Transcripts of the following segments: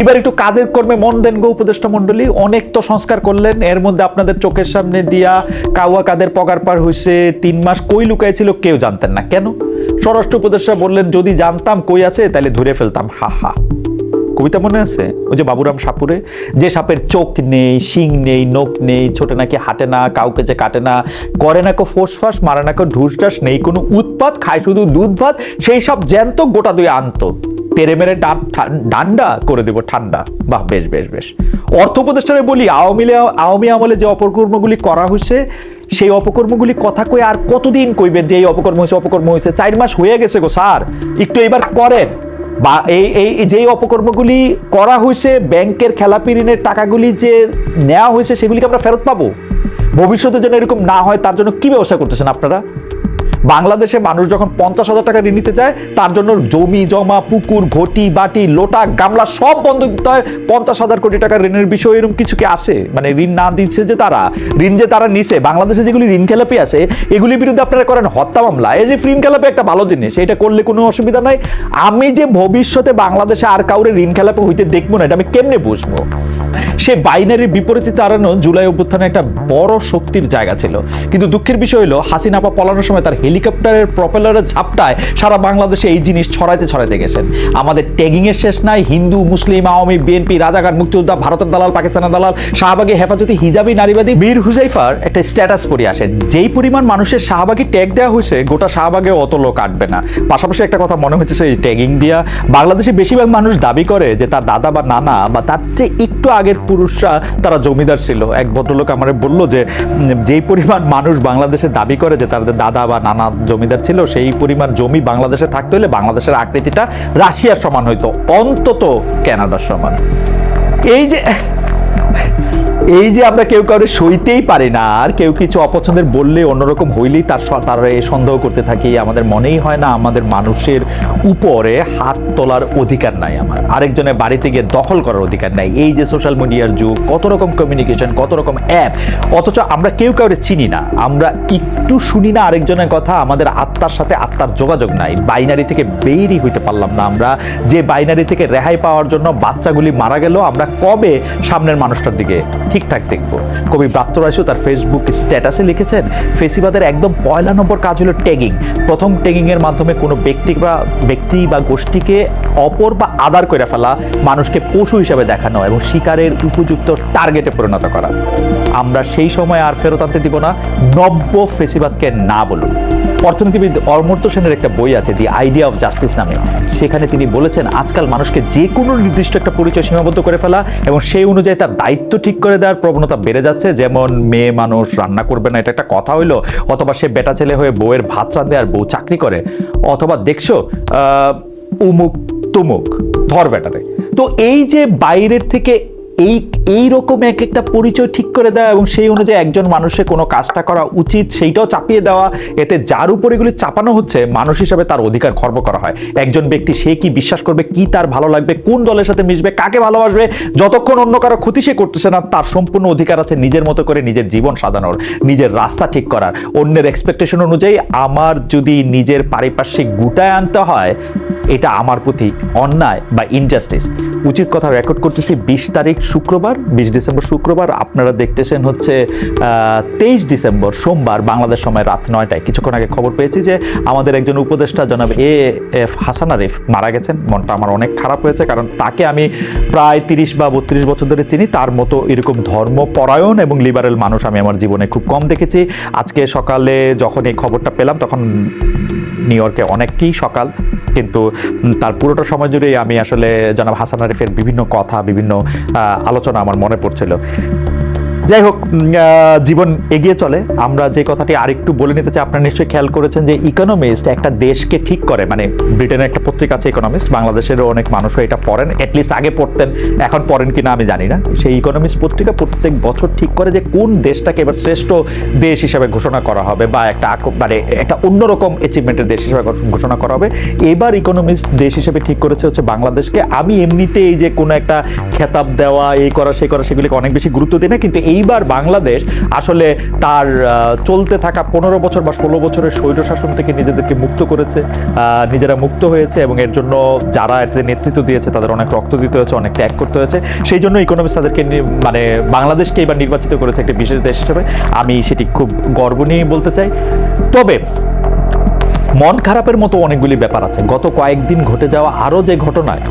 এবার একটু কাজের কর্মে মন দেন গো উপদেষ্টা মন্ডলী। অনেক তো সংস্কার করলেন, এর মধ্যে আপনাদের চোখের সামনে দিয়া কাউয়া কাদের পগার পার হয়েছে, 3 মাস কই লুকাই ছিল কেউ জানতেন না। কেন? স্বরাষ্ট্র উপদেষ্টা বললেন যদি জানতাম কই আছে তাহলে ধরে ফেলতাম। হা হা, কবিতা মনে আছে ওই যে বাবুরাম সাপুরে, যে সাপের চোখ নেই, শিং নেই, নখ নেই, ছোটে নাকি হাঁটে না, কাউকে যে কাটে না, করে না কো ফোসফাস, মারে না কো ঢুসঢাস, নেই কোনো উৎপাত, খায় শুধু দুধ ভাত, সেই সব জ্যান্ত গোটা দুই আনত, তেরে মেরে ডান্ডা করে দেব ঠান্ডা। বাহ, বেশ বেশ বেশ। অর্থ উপদেষ্টারে বলি, আওয়ামী আমলে যে অপকর্মগুলি করা হয়েছে সেই অপকর্মগুলি কথা কই আর কতদিন কইবেন যে এই অপকর্ম হয়েছে? 4 মাস হয়ে গেছে গো স্যার, একটু এবার করেন। বা এই যেই অপকর্মগুলি করা হয়েছে, ব্যাংকের খেলাপি ঋণের টাকাগুলি যে নেওয়া হয়েছে সেগুলিকে আমরা ফেরত পাবো। ভবিষ্যতে যেন এরকম না হয় তার জন্য কি ব্যবস্থা করতেছেন আপনারা? বাংলাদেশে মানুষ যখন 50,000 টাকা ঋণ নিতে চায় তার জন্য জমি জমা, পুকুর, ঘটি বাটি, লোটা গামলা সব বন্ধ দিতে হয়। 50,000 কোটি টাকা ঋণের বিষয় এরকম কিছু কি আসে? মানে ঋণ না দিচ্ছে যে তারা, ঋণ যে তারা নিছে, বাংলাদেশে যেগুলি ঋণ খেলাপি আছে এগুলির বিরুদ্ধে আপনারা করেন হত্যা মামলা। এই যে ঋণ খেলাপি একটা ভালো জিনিস, এটা করলে কোনো অসুবিধা নাই। আমি যে ভবিষ্যতে বাংলাদেশে আর কাউরে ঋণ খেলাপি হইতে দেখবো না, এটা আমি কেমনে বুঝবো? সে বাইনারির বিপরীতে দাঁড়ানো জুলাই অভ্যুত্থানে একটা বড় শক্তির জায়গা ছিল। কিন্তু দুঃখের বিষয় হলো হাসিনা আপা পলানোর সময় তার হেলিকপ্টারের প্রপেলারের ঝাপটায় সারা বাংলাদেশে এই জিনিস ছড়াইতে গেছেন। আমাদের ট্যাগিং এর শেষ নাই। হিন্দু, মুসলিম, আওয়ামী, বিএনপি, রাজাকার, মুক্তিযোদ্ধা, ভারতের দালাল, পাকিস্তানের দালাল, শাহবাগী, হেফাজতি, হিজাবি, নারীবাদী, মীর হুজাইফার একটা স্ট্যাটাস পড়ে আসে। যেই পরিমাণ মানুষের শাহবাগী ট্যাগ দেওয়া হয়েছে, গোটা শাহবাগে অত লোক আটবে না। পাশাপাশি একটা কথা মনে হচ্ছে, এই ট্যাগিং দিয়া বাংলাদেশে বেশিরভাগ মানুষ দাবি করে যে তার দাদা বা নানা বা তার চেয়ে একটু আগের পুরুষরা তারা জমিদার ছিল। এক ভদ্রলোক আমার বলল যে যেই পরিমাণ মানুষ বাংলাদেশে দাবি করে যে তাদের দাদা বা নানা জমিদার ছিল, সেই পরিমাণ জমি বাংলাদেশে থাকতে হলে বাংলাদেশের আকৃতিটা রাশিয়ার সমান হইতো, অন্তত কানাডার সমান। এই যে আমরা কেউ কাউরে সইতেই পারি না, আর কেউ কিছু অপছন্দের বললে অন্যরকম হইলেই তারা সন্দেহ করতে থাকি। আমাদের মনেই হয় না আমাদের মানুষের উপরে হাত তোলার অধিকার নাই, আমার আরেকজনের বাড়িতে গিয়ে দখল করার অধিকার নাই। এই যে সোশ্যাল মিডিয়ার যুগ, কত রকম কমিউনিকেশন, কত রকম অ্যাপ, অথচ আমরা কেউ কাউরে চিনি না, আমরা একটু শুনি না আরেকজনের কথা, আমাদের আত্মার সাথে আত্মার যোগাযোগ নাই। বাইনারি থেকে বেরই হইতে পারলাম না আমরা। যে বাইনারি থেকে রেহাই পাওয়ার জন্য বাচ্চাগুলি মারা গেল, আমরা কবে সামনের মানুষটার দিকে ঠিকঠাক দেখবো? কবি ব্রাত্য রায়সু তার ফেসবুক স্ট্যাটাসে লিখেছেন, ফেসিবাদের একদম 1 নম্বর কাজ হলো ট্যাগিং। প্রথম ট্যাগিং এর মাধ্যমে কোনো ব্যক্তি বা গোষ্ঠীকে অপর বা আদার করে ফেলা, মানুষকে পশু হিসাবে দেখানো এবং শিকারের উপযুক্ত টার্গেটে পরিণত করা। আমরা সেই সময় আর ফেরত আনতে দিব না। নব্য ফেসিবাদকে না বলুন। অর্থনীতিবিদ অমর্ত্য সেনের একটা বই আছে, দি আইডিয়া অফ জাস্টিস নামে। সেখানে তিনি বলেছেন আজকাল মানুষকে যে কোনো নির্দিষ্ট একটা পরিচয় সীমাবদ্ধ করে ফেলা এবং সেই অনুযায়ী তার দায়িত্ব ঠিক করে দেওয়ার প্রবণতা বেড়ে যাচ্ছে। যেমন মেয়ে মানুষ রান্না করবে না, এটা একটা কথা হইলো, অথবা সে বেটা ছেলে হয়ে বউয়ের ভাত রাঁধে আর বউ চাকরি করে, অথবা দেখছো উমুক তুমুক ধর বেটারে। তো এই যে বাইরের থেকে এই রকম একটা পরিচয় ঠিক করে দেওয়া এবং সেই অনুযায়ী একজন মানুষের কোনো কাজটা করা উচিত সেইটাও চাপিয়ে দেওয়া, এতে যার উপর এগুলি চাপানো হচ্ছে মানুষ হিসাবে তার অধিকার খর্ব করা হয়। একজন ব্যক্তি সে কি বিশ্বাস করবে, কি তার ভালো লাগবে, কোন দলের সাথে মিশবে, কাকে ভালোবাসবে, যতক্ষণ অন্য কারো ক্ষতি সে করতেছে না, তার সম্পূর্ণ অধিকার আছে নিজের মতো করে নিজের জীবন সাজানোর, নিজের রাস্তা ঠিক করার। অন্যের এক্সপেকটেশন অনুযায়ী আমার যদি নিজের পারিপার্শ্বিক গুটায় আনতে হয়, এটা আমার প্রতি অন্যায় বা ইনজাস্টিস। উচিত কথা রেকর্ড করতেছি 20 তারিখ শুক্রবার, 20 ডিসেম্বর শুক্রবার। আপনারা দেখতেছেন হচ্ছে 23 ডিসেম্বর সোমবার বাংলাদেশ সময় রাত 9টায়। কিছুক্ষণ আগে খবর পেয়েছি যে আমাদের একজন উপদেষ্টা জনাব এ.এফ হাসান আরিফ মারা গেছেন। মনটা আমার অনেক খারাপ হয়েছে, কারণ তাকে আমি প্রায় 30 বা 32 বছর ধরে চিনি। তার মতো এরকম ধর্মপরায়ণ এবং লিবারেল মানুষ আমি আমার জীবনে খুব কম দেখেছি। আজকে সকালে যখন এই খবরটা পেলাম তখন নিউ ইয়র্কে অনেকই সকাল, কিন্তু তার পুরোটা সময় জুড়েই আমি আসলে জনাব হাসান আরিফের বিভিন্ন কথা, বিভিন্ন আলোচনা আমার মনে পড়ছিল। যাই হোক, জীবন এগিয়ে চলে। আমরা যে কথাটি আরেকটু বলে নিতে চাই, আপনারা নিশ্চয়ই খেয়াল করেছেন যে ইকোনমিস্ট একটা দেশকে ঠিক করে, মানে ব্রিটেনের একটা পত্রিকা আছে ইকোনমিস্ট, বাংলাদেশেরও অনেক মানুষও এটা পড়েন, অ্যাটলিস্ট আগে পড়তেন, এখন পড়েন কিনা আমি জানি না। সেই ইকোনমিস্ট পত্রিকা প্রত্যেক বছর ঠিক করে যে কোন দেশটাকে এবার শ্রেষ্ঠ দেশ হিসাবে ঘোষণা করা হবে বা একটা অন্যরকম অ্যাচিভমেন্টের দেশ হিসাবে ঘোষণা করা হবে। এবার ইকোনমিস্ট দেশ হিসেবে ঠিক করেছে হচ্ছে বাংলাদেশকে। আমি এমনিতে এই যে কোনো একটা খেতাব দেওয়া, এই করা সেই করা, সেগুলিকে অনেক বেশি গুরুত্ব দিই না, কিন্তু এইবার বাংলাদেশ আসলে তার চলতে থাকা 15 বছর বা 16 বছরের স্বৈরশাসন থেকে নিজেদেরকে মুক্ত করেছে, নিজেরা মুক্ত হয়েছে, এবং এর জন্য যারা এতে নেতৃত্ব দিয়েছে তাদের অনেক রক্ত দিতে হয়েছে, অনেক ত্যাগ করতে হয়েছে। সেই জন্য ইকোনমিক্স তাদেরকে মানে বাংলাদেশকে এবার নির্বাচিত করেছে একটি বিশেষ দেশ হিসেবে। আমি সেটি খুব গর্ব নিয়েই বলতে চাই। তবে মন খারাপের মতো অনেকগুলি ব্যাপার আছে। গত কয়েকদিন ঘটে যাওয়া আরও যে ঘটনায়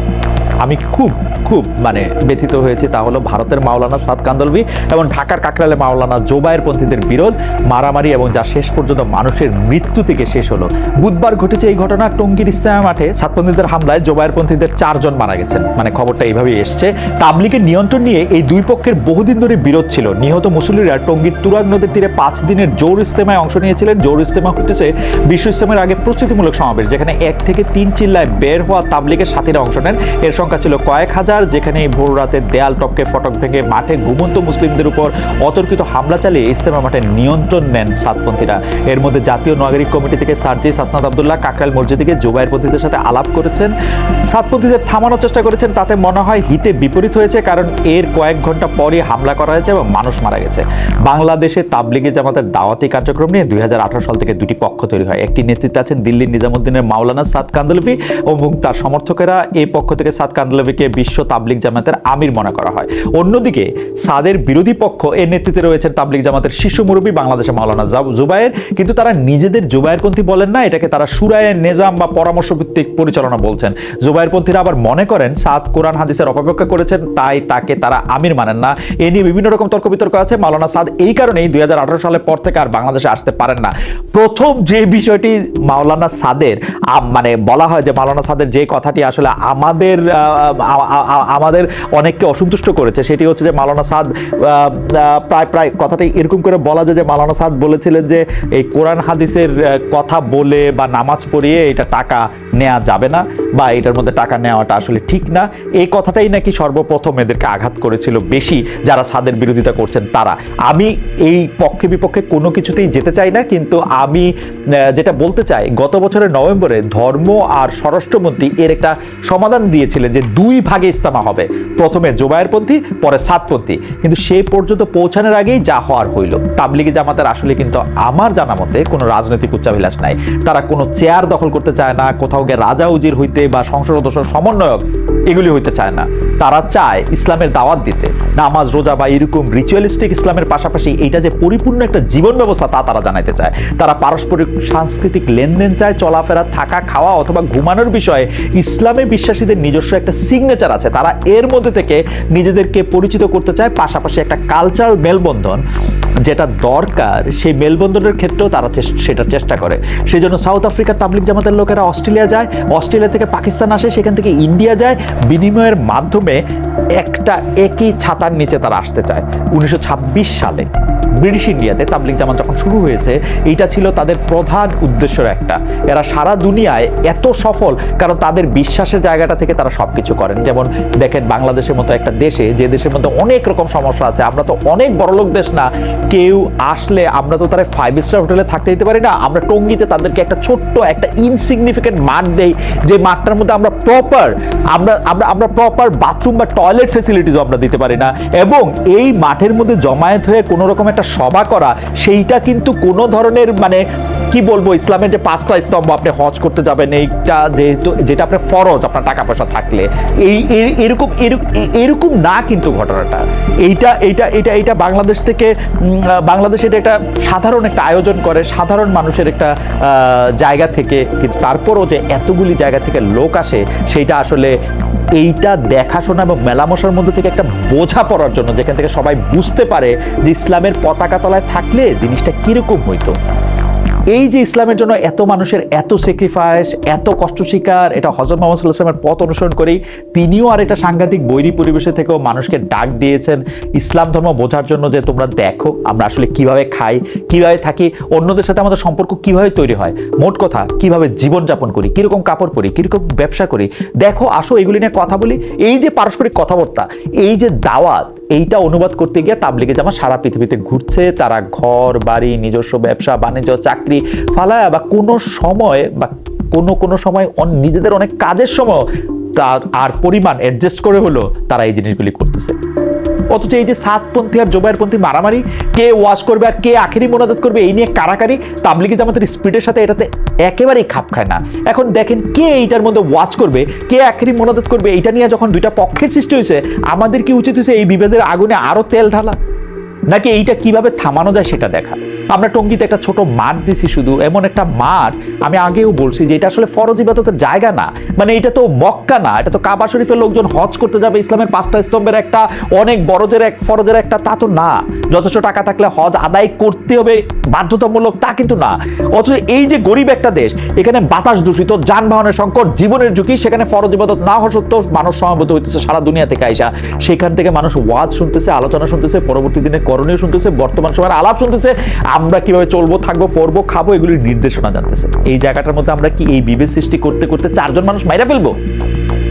আমি খুব খুব মানে ব্যথিত হয়েছি, তা হলো ভারতের মাওলানা সাদ কান্দলভি এবং ঢাকার কাকরাইলে মাওলানা জোবায়েরপন্থীদের বিরোধ, মারামারি, এবং যা শেষ পর্যন্ত মানুষের মৃত্যু থেকে শেষ হলো। বুধবার ঘটেছে এই ঘটনা। টঙ্গীর ইস্তেমা মাঠে সাতপন্থীদের হামলায় জোবায়েরপন্থীদের 4 জন মারা গেছেন। মানে খবরটা এইভাবেই এসছে। তাবলিগের নিয়ন্ত্রণ নিয়ে এই দুই পক্ষের বহুদিন ধরে বিরোধ ছিল। নিহত মুসল্লিরা টঙ্গীর তুরাগ নদীর তীরে 5 দিনের জোর ইস্তেমায় অংশ নিয়েছিলেন। জোর ইস্তেমা হচ্ছে বিশ্ব ইস্তেমার আগে প্রস্তুতিমূলক সমাবেশ, যেখানে 1 থেকে 3 চিল্লায় বের হওয়া তাবলিগের সাথীরা অংশ নেন। এর সংখ্যা ছিল কয়েক হাজার, যেখানে ভোর রাতে দেয়াল টপকে ফটক ভেঙে মাঠে ঘুমন্ত মুসলিমদের উপর অতর্কিত হামলা চালিয়ে ইস্তেমা মাঠে নিয়ন্ত্রণ নেন সাতপন্থীরা। এর মধ্যে জাতীয় নাগরিক কমিটি থেকে সার্জিস হাসনাত আব্দুল্লাহ কাকরাইল মসজিদে গিয়ে জোবায়েরপন্থীদের সাথে আলাপ করেছেন, সাতপন্থীদের থামানোর চেষ্টা করেছেন। তাতে মনে হয় হিতে বিপরীত হয়েছে, কারণ এর কয়েক ঘন্টা পরই হামলা করা হয়েছে এবং মানুষ মারা গেছে। বাংলাদেশে তাবলিগি জামাতের দাওয়াতি কার্যক্রম নিয়ে 2018 সাল থেকে দুটি পক্ষ তৈরি হয়। একটি নেতৃত্বে আছেন দিল্লির নিজামুদ্দিনের মাওলানা সাদ কান্দলভি, এবং তার সমর্থকেরা এই পক্ষ থেকে সাদ কান্দলভিকে বিশ্ব তাবলিগ জামাতের আমির মনে করা হয়। অন্যদিকে সাদের বিরোধী পক্ষ এর নেতৃত্বে রয়েছেন তাবলিগ জামাতের শীর্ষ মুরব্বী বাংলাদেশের মাওলানা জুবায়ের, কিন্তু তারা নিজেদের জুবায়েরপন্থী বলেন না, এটাকে তারা শুরায়ে নিজাম বা পরামর্শ ভিত্তিক পরিচালনা বলছেন। জুবায়েরপন্থীরা আবার মনে করেন সাদ কোরআন হাদিসের অপব্যাখ্যা করেছেন, তাই তাকে তারা আমির মানেন না। এ নিয়ে বিভিন্ন রকম তর্ক বিতর্ক আছে। মাওলানা সাদ এই কারণেই 2018 সালের পর থেকে আর বাংলাদেশে আসতে পারেন না। প্রথম যে বিষয়টি মাওলানা সাদের মানে বলা হয় যে মাওলানা সাদের যে কথাটি আসলে আমাদের অনেককে অসন্তুষ্ট করেছে, সেটি হচ্ছে যে মাওলানা সাদ প্রায় কথাটি এরকম করে বলা যায় যে মাওলানা সাদ বলেছিলেন যে এই কোরআন হাদিসের কথা বলে বা নামাজ পড়িয়ে এটা টাকা নেওয়া যাবে না, বা এটার মধ্যে টাকা নেওয়াটা আসলে ঠিক না। এই কথাটাই নাকি সর্বপ্রথম এদেরকে আঘাত করেছিল বেশি, যারা সাদের বিরোধিতা করছেন তারা। আমি এই পক্ষে বিপক্ষে কোনো কিছুতেই যেতে চাই না, কিন্তু আমি যেটা বলতে চাই, গত বছরের নভেম্বরে ধর্ম আর স্বরাষ্ট্রমন্ত্রী এর একটা সমাধান দিয়েছিলেন যে 2 ভাগে ইস্তেমা হবে, প্রথমে জোবায়েরপন্থী পরে সাদপন্থী, কিন্তু সে পর্যন্ত পৌঁছানোর আগেই যা হওয়ার হইল। তাবলিগি জামাতের আসলে কিন্তু আমার জানা মতে কোনো রাজনৈতিক উচ্চাভিলাষ নাই। তারা কোনো চেয়ার দখল করতে চায় না, কোথাও গিয়ে রাজা উজির হইতে বা সংসদ সদস্য সমন্বয়ক এগুলি হইতে চায় না। তারা চায় ইসলামের দাওয়াত দিতে, নামাজ রোজা বা এরকম রিচুয়ালিস্টিক ইসলামের পাশাপাশি এইটা যে পরিপূর্ণ একটা জীবন ব্যবস্থা তা তারা জানাইতে চায়। তারা পারস্পরিক সাংস্কৃতিক লেনদেন চায়, চলাফেরা, থাকা, খাওয়া অথবা ঘুমানোর বিষয়ে ইসলামে বিশ্বাসীদের নিজস্ব একটা সিগনেচার আছে, তারা এর মধ্যে থেকে নিজেদেরকে পরিচিত করতে চায়। পাশাপাশি একটা কালচারাল মেলবন্ধন যেটা দরকার, সেই মেলবন্ধনের ক্ষেত্রেও তারা সেটার চেষ্টা করে। সেই জন্য সাউথ আফ্রিকার তাবলিগ জামাতের লোকেরা অস্ট্রেলিয়া যায়, অস্ট্রেলিয়া থেকে পাকিস্তান আসে, সেখান থেকে ইন্ডিয়া যায়, বিনিময়ের মাধ্যমে একটা একই ছাতার নিচে তারা আসতে চায়। 1926 সালে ব্রিটিশ ইন্ডিয়াতে তাবলিগ জামাত যখন শুরু হয়েছে, এইটা ছিল তাদের প্রধান উদ্দেশ্যের একটা। এরা সারা দুনিয়ায় এত সফল কারণ তাদের বিশ্বাসের জায়গাটা থেকে তারা সবকিছু করেন। যেমন দেখেন বাংলাদেশের মতো একটা দেশে, যে দেশের মধ্যে অনেক রকম সমস্যা আছে, আমরা তো অনেক বড়লোক দেশ না, কেউ আসলে আমরা তো তারা 5 স্টার হোটেলে থাকতে দিতে পারি না। আমরা টঙ্গীতে তাদেরকে একটা ছোট্ট একটা ইনসিগনিফিকেন্ট মাঠ দেই, যে মাঠটার মধ্যে আমরা প্রপার বাথরুম বা টয়লেট ফেসিলিটিসও আমরা দিতে পারি না। এবং এই মাঠের মধ্যে জমায়েত হয়ে কোনো রকম একটা সভা করা, সেইটা কিন্তু কোনো ধরনের মানে কি বলবো, ইসলামের যে 5টা স্তম্ভ, আপনি হজ করতে যাবেন, এইটা যেহেতু যেটা আপনার ফরজ, আপনার টাকা পয়সা থাকলে এরকম না কিন্তু ঘটনাটা। এইটা বাংলাদেশ থেকে, বাংলাদেশ এটা একটা সাধারণ একটা আয়োজন করে, সাধারণ মানুষের একটা জায়গা থেকে, কিন্তু তারপরও যে এতগুলি জায়গা থেকে লোক আসে, সেইটা আসলে এইটা দেখাশোনা এবং মেলামশার মধ্যে থেকে একটা বোঝা পড়ার জন্য, যেখান থেকে সবাই বুঝতে পারে যে ইসলামের পতাকা তলায় থাকলে জিনিসটা কিরকম হইতো। এই যে ইসলামের জন্য এত মানুষের এত স্যাক্রিফাইস, এত কষ্ট স্বীকার, এটা হযরত মুহাম্মদ সাল্লাল্লাহু আলাইহি ওয়াসাল্লামের পথ অনুসরণ করেই তিনিও আর একটা সাংঘাতিক বৈরী পরিবেশে থেকেও মানুষকে ডাক দিয়েছেন ইসলাম ধর্ম বোঝার জন্য, যে তোমরা দেখো আমরা আসলে কিভাবে খাই, কিভাবে থাকি, অন্যদের সাথে আমাদের সম্পর্ক কিভাবে তৈরি হয়, মোট কথা কিভাবে জীবনযাপন করি, কিরকম কাপড় পরি, কিরকম ব্যবসা করি, দেখো আসো এগুলি নিয়ে কথা বলি। এই যে পারস্পরিক কথাবার্তা, এই যে দাওয়াত, এইটা অনুবাদ করতে গিয়ে তাবলিগে জামাত সারা পৃথিবীতে ঘুরছে। তারা ঘর বাড়ি, নিজস্ব ব্যবসা বাণিজ্য, চাকরি ফালায়া বা কোনো সময় বা কোনো সময় নিজেদের অনেক কাজের সময় তার আর পরিমাণ অ্যাডজাস্ট করে হলো তারা এই জিনিসগুলি করতেছে। অথচ এই যে সাতপন্থী আর জোবায়েরপন্থী মারামারি, কে ওয়াজ করবে আর কে আখেরি মোনাজাত করবে, এই নিয়ে কারাকারি, তাবলিগি জামাতের স্পিডের সাথে এটাতে একেবারেই খাপ খায় না। এখন দেখেন কে এইটার মধ্যে ওয়াজ করবে, কে আখেরি মোনাজাত করবে, এটা নিয়ে যখন দুইটা পক্ষের সৃষ্টি হয়েছে, আমাদের কি উচিত হয়েছে এই বিভেদের আগুনে আরো তেল ঢালা, নাকি এইটা কিভাবে থামানো যায় সেটা দেখা? আমরা টঙ্গীতে একটা ছোট মাঠ দিছি, শুধু এমন একটা মাঠ, আমি আগেও বলছি যে এটা আসলে ফরজ ইবাদতের জায়গা না, মানে এটা তো মক্কা না, এটা তো কাবা শরীফের লোকজন হজ করতে যাবে, ইসলামের 5টা স্তম্ভের একটা, অনেক বড়দের এক ফরজের একটা, তা তো না। যথেষ্ট টাকা থাকলে হজ আদায় করতে হবে বাধ্যতামূলক, তা কিন্তু না। অথচ এই যে গরিব একটা দেশ, এখানে বাতাস দূষিত, যানবাহনের সংকট, জীবনের ঝুঁকি, সেখানে ফরজ ইবাদত না হওয়া সত্ত্বেও মানুষ সমাবেত হইতেছে সারা দুনিয়া থেকে আইসা, সেখান থেকে মানুষ ওয়াজ শুনতেছে, আলোচনা শুনতেছে, পরবর্তী দিনে করণীয় শুনতেছে, বর্তমান সময়ের আলাপ শুনতেছে, আমরা কিভাবে চলবো, থাকবো, পড়বো, খাবো, এগুলির নির্দেশনা জানতেছে। এই জায়গাটার মধ্যে আমরা কি এই বিভেদ সৃষ্টি করতে করতে 4 জন মানুষ মাইরা ফেলবো?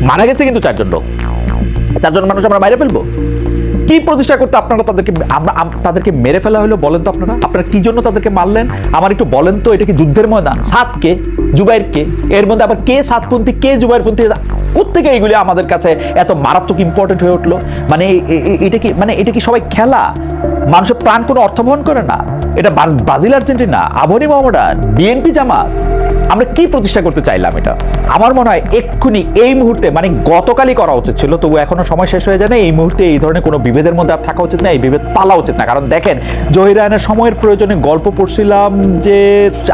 মারা গেছে কিন্তু 4 জন লোক, 4 জন মানুষ আমরা মাইরা ফেলবো? কি প্রতিষ্ঠা করতে আপনারা তাদেরকে মেরে ফেলা হলো বলেন তো? আপনারা কি জন্য তাদেরকে মারলেন আমার একটু বলেন তো? এটা কি যুদ্ধের ময়দান? সাতকে, জুবাইরকে, এর মধ্যে আবার কে সাতপন্থী কে জুবাইরপন্থী, কোত্থেকে এগুলি আমাদের কাছে এত মারাত্মক ইম্পর্টেন্ট হয়ে উঠলো? মানে এটা কি সবাই খেলা? মানুষের প্রাণ কোনো অর্থ বহন করে না? এটা ব্রাজিল, আর্জেন্টিনা, আবহানী, মোহামেডান, বিএনপি, জামাত, আমরা কি প্রতিষ্ঠা করতে চাইলাম? এটা আমার মনে হয় এক্ষুনি এই মুহূর্তে, মানে গতকালই করা উচিত ছিল, তবু এখনো সময় শেষ হয়ে যায় না। এই মুহূর্তে এই ধরনের কোনো বিভেদের মধ্যে আর থাকা উচিত না, এই বিভেদ পালা উচিত না। কারণ দেখেন, জহির রায়হানের সময়ের প্রয়োজনে গল্প পড়ছিলাম যে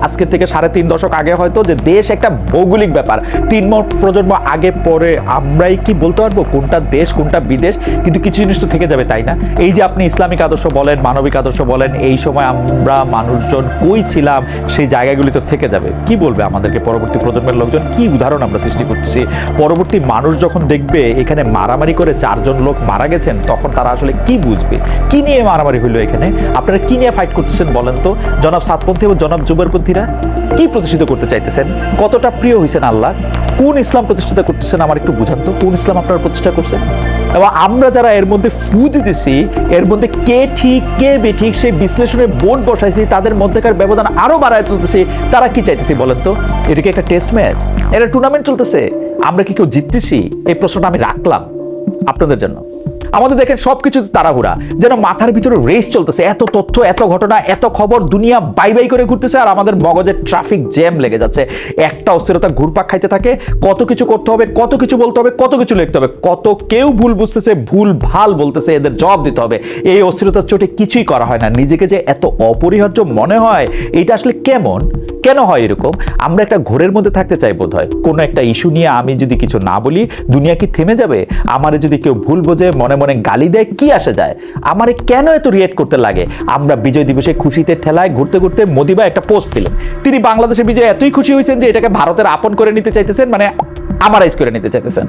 আজকে থেকে 3.5 দশক আগে হয়তো, যে দেশ একটা ভৌগোলিক ব্যাপার, 3 প্রজন্ম আগে পরে আমরাই কি বলতে পারবো কোনটা দেশ কোনটা বিদেশ? কিন্তু কিছু জিনিস তো থেকে যাবে, তাই না? এই যে আপনি ইসলামিক আদর্শ বলেন, মানবিক আদর্শ বলেন, এই সময় আমরা মানুষজন কই ছিলাম, সেই জায়গাগুলি তো থেকে যাবে। কি বলবে আমাদেরকে পরবর্তী প্রজন্মের লোকজন? কি উদাহরণ আমরা সৃষ্টি করছি? পরবর্তী মানুষ যখন দেখবে এখানে মারামারি করে 4 জন লোক মারা গেছেন, তখন তারা আসলে কি বুঝবে? কি নিয়ে মারামারি হইলো এখানে? আপনারা কি নিয়ে ফাইট করতেছেন বলেন তো? জনাব সাতপন্থী এবং জনাব জুবাইরপন্থীরা কি প্রতিষ্ঠিত করতে চাইতেছেন? কতটা প্রিয় হয়েছেন আল্লাহ? কোন ইসলাম প্রতিষ্ঠিত করতেছেন আমার একটু বুঝান তো, কোন ইসলাম আপনারা প্রতিষ্ঠা করছেন? এবং আমরা যারা এর মধ্যে ফু দিতেছি, এর মধ্যে কে ঠিক কে বেঠিক সেই বিশ্লেষণের বোর্ড বসাইছি, তাদের মধ্যেকার ব্যবধান আরো বাড়ায় তুলতেছি, তারা কি চাইতেছি বলেন তো? এটা কি একটা টেস্ট ম্যাচ? এটা টুর্নামেন্ট চলতেছে? আমরা কি কেউ জিততেছি? এই প্রশ্নটা আমি রাখলাম আপনাদের জন্য। আমাদের দেখেন সবকিছু তাড়াহুড়া, যেন মাথার ভিতরে রেস চলতেছে, এত তথ্য, এত ঘটনা, এত খবর, দুনিয়া বাই বাই করে ঘুরতেছে, আর আমাদের মগজে ট্রাফিক জ্যাম লেগে যাচ্ছে। একটা অস্থিরতা ঘুরপাক খাইতে থাকে, কত কিছু করতে হবে, কত কিছু বলতে হবে, কত কিছু লিখতে হবে, কত কেউ ভুল বুঝতেছে, ভুল ভাল বলতেছে, এদের জবাব দিতে হবে। এই অস্থিরতার চোটে কিছুই করা হয় না। নিজেকে যে এত অপরিহার্য মনে হয়, এটা আসলে কেন হয় এরকম? আমরা একটা ঘোরের মধ্যে থাকতে চাই বোধ হয়। কোনো একটা ইস্যু নিয়ে আমি যদি কিছু না বলি, দুনিয়া কি থেমে যাবে? আমারে যদি কেউ ভুল বোঝে, মনে মনে গালি দেয়, কি আসে যায়? আমারে কেন এত রিয়েক্ট করতে লাগে? আমরা বিজয় দিবসে খুশিতে ঠেলায় ঘুরতে ঘুরতে মোদি ভাই একটা পোস্ট দিলেন, তিনি বাংলাদেশের বিজয় এতই খুশি হয়েছেন যে এটাকে ভারতের আপন করে নিতে চাইতেছেন, মানে আমারাইজ করে নিতে চাইতেছেন।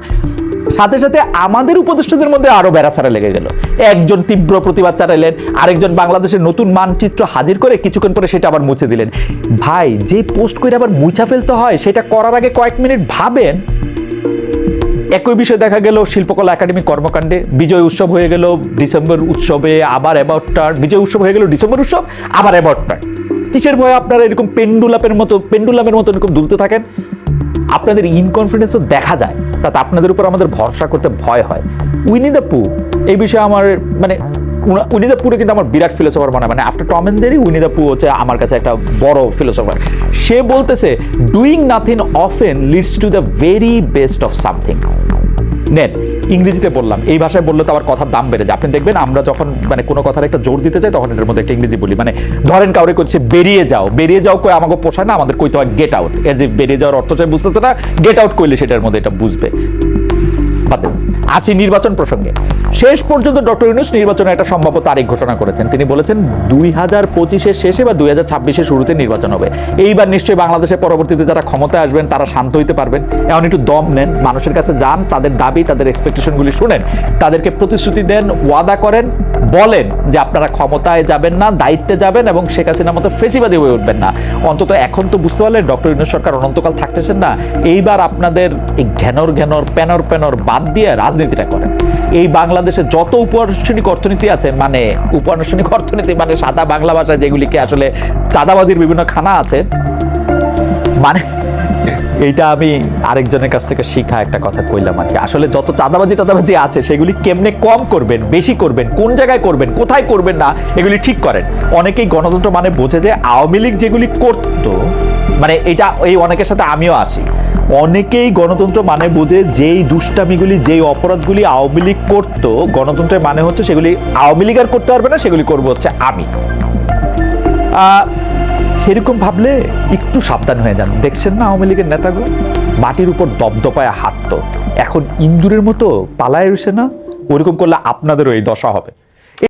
সাথে সাথে আমাদের উপদেষ্টাদের মধ্যে আরো বেড়াছাড়া লেগে গেল। একজন তীব্র প্রতিবাদ চালাইলেন, আরেকজন বাংলাদেশের নতুন মানচিত্র হাজির করে কিছুক্ষণ পরে সেটা আবার মুছে দিলেন। ভাই, যে পোস্ট করে আবার মুছা ফেলতে হয়, সেটা করার আগে কয়েক মিনিট ভাবেন। একই বিষয় দেখা গেল শিল্পকলা একাডেমি কর্মকাণ্ডে। বিজয় উৎসব হয়ে গেল ডিসেম্বর উৎসবে, আবার অ্যাবাউট টার্ন। বিজয় উৎসব হয়ে গেল ডিসেম্বর উৎসব, আবার অ্যাবাউট টার্ন। কিসের ভয়ে আপনারা এরকম পেন্ডুলামের মতো এরকম দুলতে থাকেন? আপনাদের ইনকনফিডেন্সও দেখা যায়, তাতে আপনাদের উপর আমাদের ভরসা করতে ভয় হয়। উইনি দ্য পু, এই বিষয়ে আমার উইনি দ্য পুরে কিন্তু আমার বিরাট ফিলোসফার মনে হয়। মানে after Tom and Jerry, Winnie the Pooh হচ্ছে আমার কাছে একটা বড় ফিলোসফার। সে বলতেছে, doing nothing often leads to the very best of something. নেন, ইংরেজিতে বললাম, এই ভাষায় বললে তো আবার কথার দাম বেড়ে যায়। আপনি দেখবেন আমরা যখন কোনো কথার একটা জোর দিতে চাই, তখন এটার মধ্যে একটা ইংরেজি বলি। মানে ধরেন কাউরে করছে বেরিয়ে যাও কই আমাকে পোষায় না, আমাদের কইতে হয় গেট আউট। এর যে বেরিয়ে যাওয়ার অর্থ চাই বুঝতেছে না, গেট আউট করলে সেটার মধ্যে এটা বুঝবে। আসি নির্বাচন প্রসঙ্গে। শেষ পর্যন্ত ডক্টর ইউনূস নির্বাচনের একটা সম্ভাব্য তারিখ ঘোষণা করেছেন। তিনি বলেছেন 2025-এর শেষে বা 2026-এর শুরুতে নির্বাচন হবে। এইবার নিশ্চয়ই বাংলাদেশের পরবর্তীতে যারা ক্ষমতায় আসবেন তারা শান্ত হইতে পারবেন। এখন একটু দম নেন, মানুষের কাছে যান, তাদের দাবি তাদের এক্সপেকটেশনগুলি শুনেন, তাদেরকে প্রতিশ্রুতি দেন, ওয়াদা করেন, বলেন যে আপনারা ক্ষমতায় যাবেন না, দায়িত্বে যাবেন এবং শেখ হাসিনার মতো ফেসিবাদী হয়ে উঠবেন না। অন্তত এখন তো বুঝতে পারলেন ডক্টর ইউনূস সরকার অনন্তকাল থাকতেছেন না। এইবার আপনাদের এই ঘ্যানর প্যানর বাদ দিয়ে রাজনীতিটা করেন। এই বাংলাদেশে যত উপনিবেশিক অর্থনীতি আছে, মানে উপনিবেশিক অর্থনীতি মানে সাদা বাংলা ভাষায় যেগুলিকে আসলে চাঁদাবাজির বিভিন্ন খানা আছে, মানে এইটা আমি আরেকজনের কাছ থেকে শিখা একটা কথা কইলাম আর কি। আসলে যত চাঁদাবাজি আছে সেগুলি কেমনে কম করবেন, বেশি করবেন, কোন জায়গায় করবেন, কোথায় করবেন না, এগুলি ঠিক করেন। অনেকেই গণতন্ত্র মানে বোঝে যে আওয়ামী লীগ যেগুলি করতো, মানে এটা এই অনেকের সাথে আমিও আসি, অনেকেই গণতন্ত্র মানে বোঝে যেই দুষ্টামিগুলি, যেই অপরাধগুলি আওয়ামী লীগ করতো, গণতন্ত্রের মানে হচ্ছে সেগুলি আওয়ামী লীগ আর করতে পারবে না, সেগুলি করবো হচ্ছে আমি। সেরকম ভাবলে একটু সাবধান হয়ে যান। দেখছেন না আওয়ামী লীগের নেতাগুলো মাটির উপর দপদপায় হাঁটতো, এখন ইন্দুরের মতো পালায় রয়েছে না? ওরকম করলে আপনাদেরও এই দশা হবে।